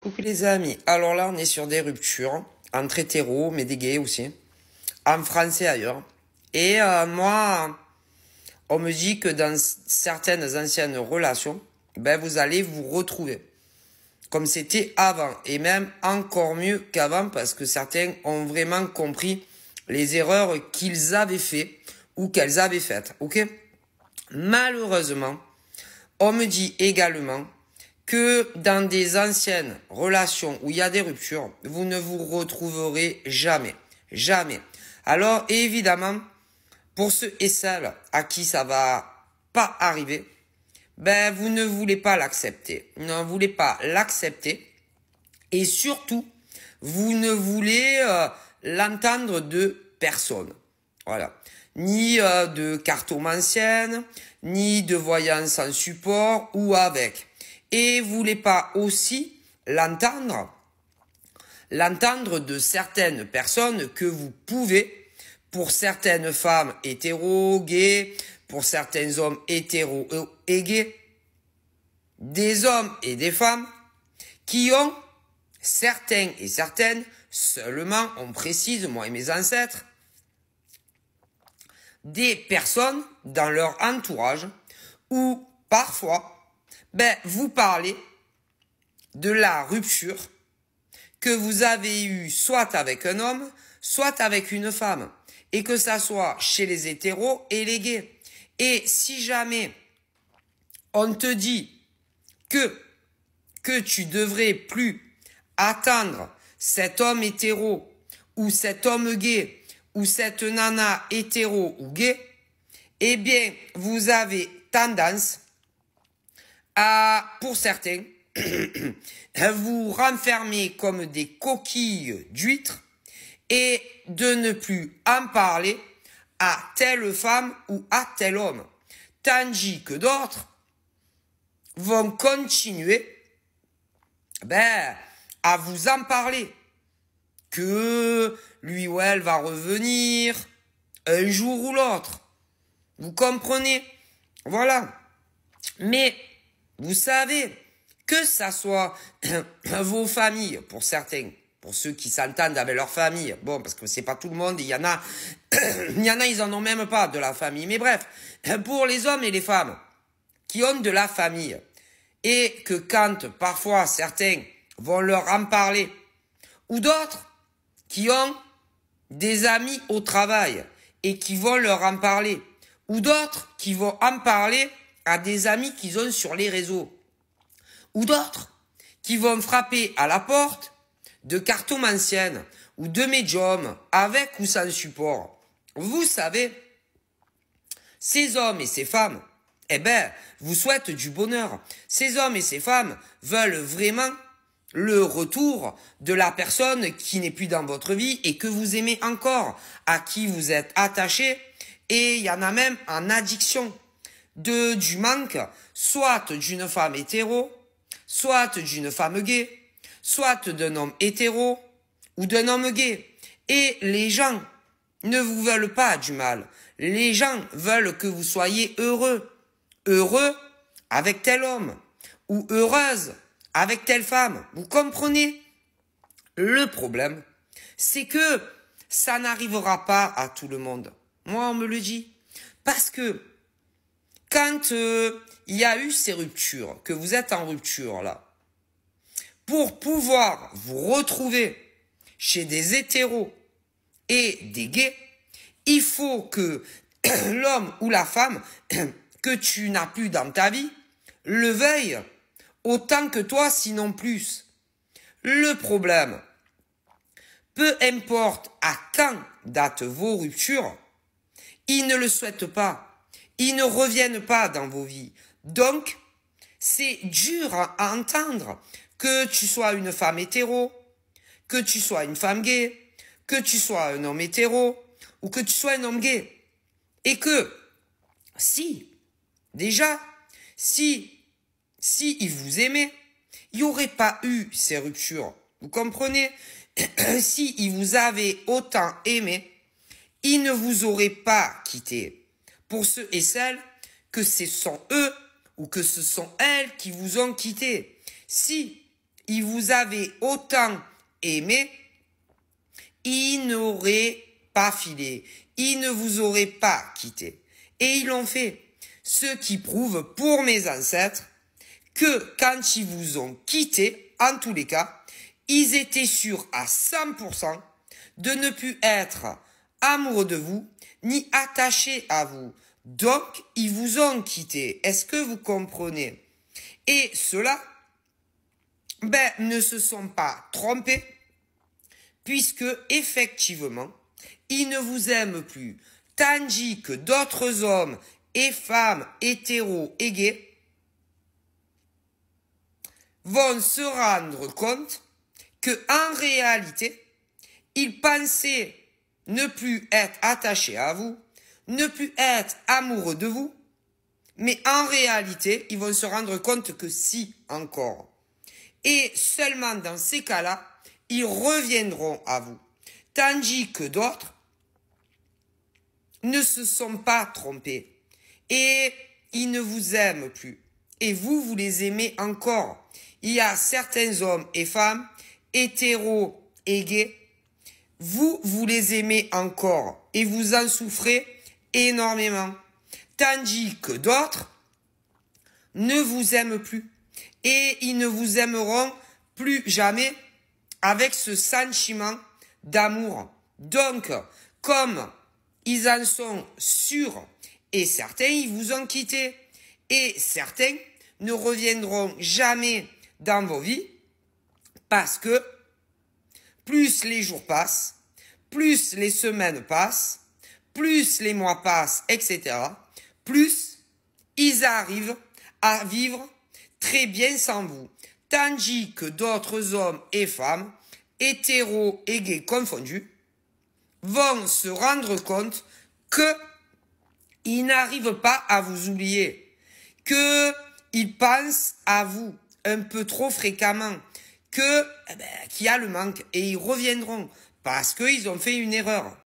Coucou les amis, alors là on est sur des ruptures, entre hétéros, mais des gays aussi, en France et ailleurs. Et moi, on me dit que dans certaines anciennes relations, ben vous allez vous retrouver, comme c'était avant, et même encore mieux qu'avant, parce que certains ont vraiment compris les erreurs qu'ils avaient fait ou qu'elles avaient faites, ok? Malheureusement, on me dit également que dans des anciennes relations où il y a des ruptures, vous ne vous retrouverez jamais. Jamais. Alors, évidemment, pour ceux et celles à qui ça va pas arriver, ben, vous ne voulez pas l'accepter. Vous ne voulez pas l'accepter. Et surtout, vous ne voulez l'entendre de personne. Voilà. Ni de cartomancienne, ni de voyance en support ou avec. Et vous voulez pas aussi l'entendre de certaines personnes que vous pouvez, pour certaines femmes hétéro, gays, pour certains hommes hétéro et gays, des hommes et des femmes qui ont, certains et certaines, seulement, on précise, moi et mes ancêtres, des personnes dans leur entourage où parfois, ben, vous parlez de la rupture que vous avez eue soit avec un homme, soit avec une femme. Et que ça soit chez les hétéros et les gays. Et si jamais on te dit que tu devrais plus attendre cet homme hétéro ou cet homme gay ou cette nana hétéro ou gay, eh bien, vous avez tendance à, pour certains, vous renfermer comme des coquilles d'huîtres et de ne plus en parler à telle femme ou à tel homme. Tandis que d'autres vont continuer à vous en parler. Que lui ou elle va revenir un jour ou l'autre. Vous comprenez? Voilà. Mais vous savez, que ça soit vos familles, pour certains, pour ceux qui s'entendent avec leur famille, bon, parce que c'est pas tout le monde, il y en a, ils en ont même pas de la famille. Mais bref, pour les hommes et les femmes qui ont de la famille, et que quand parfois certains vont leur en parler, ou d'autres qui ont des amis au travail et qui vont leur en parler, ou d'autres qui vont en parler à des amis qu'ils ont sur les réseaux, ou d'autres qui vont frapper à la porte de cartomanciennes ou de médiums avec ou sans support. Vous savez, ces hommes et ces femmes, vous souhaitent du bonheur. Ces hommes et ces femmes veulent vraiment le retour de la personne qui n'est plus dans votre vie et que vous aimez encore, à qui vous êtes attaché, et il y en a même en addiction du manque, soit d'une femme hétéro, soit d'une femme gay, soit d'un homme hétéro ou d'un homme gay. Et les gens ne vous veulent pas du mal. Les gens veulent que vous soyez heureux. Heureux avec tel homme ou heureuse avec telle femme. Vous comprenez? Le problème, c'est que ça n'arrivera pas à tout le monde. Moi, on me le dit. Parce que quand il y a eu ces ruptures, que vous êtes en rupture là, pour pouvoir vous retrouver chez des hétéros et des gays, il faut que l'homme ou la femme que tu n'as plus dans ta vie le veuille autant que toi, sinon plus. Le problème, peu importe à quand datent vos ruptures, ils ne le souhaitent pas. Ils ne reviennent pas dans vos vies. Donc, c'est dur à entendre que tu sois une femme hétéro, que tu sois une femme gay, que tu sois un homme hétéro, ou que tu sois un homme gay. Et que, déjà, si il vous aimait, il n'y aurait pas eu ces ruptures. Vous comprenez? Si il vous avait autant aimé, il ne vous aurait pas quitté. Pour ceux et celles que ce sont eux ou que ce sont elles qui vous ont quitté. Si ils vous avaient autant aimé, ils n'auraient pas filé, ils ne vous auraient pas quitté. Et ils l'ont fait. Ce qui prouve pour mes ancêtres que quand ils vous ont quitté, en tous les cas, ils étaient sûrs à 100% de ne plus être amoureux de vous, ni attachés à vous. Donc, ils vous ont quitté. Est-ce que vous comprenez? Et ceux-là, ne se sont pas trompés, puisque, effectivement, ils ne vous aiment plus, tandis que d'autres hommes et femmes hétéros et gays vont se rendre compte que, en réalité, ils pensaient ne plus être attachés à vous, ne plus être amoureux de vous, mais en réalité, ils vont se rendre compte que si encore. Et seulement dans ces cas-là, ils reviendront à vous. Tandis que d'autres ne se sont pas trompés. Et ils ne vous aiment plus. Et vous, vous les aimez encore. Il y a certains hommes et femmes, hétéros et gays, vous les aimez encore. Et vous en souffrez énormément. Tandis que d'autres ne vous aiment plus. Et ils ne vous aimeront plus jamais avec ce sentiment d'amour. Donc, comme ils en sont sûrs, et certains, ils vous ont quitté, et certains ne reviendront jamais dans vos vies, parce que plus les jours passent, plus les semaines passent, plus les mois passent, etc., plus ils arrivent à vivre très bien sans vous. Tandis que d'autres hommes et femmes, hétéros et gays confondus, vont se rendre compte que ils n'arrivent pas à vous oublier, qu'ils pensent à vous un peu trop fréquemment, qu'il y a le manque, et ils reviendront parce qu'ils ont fait une erreur.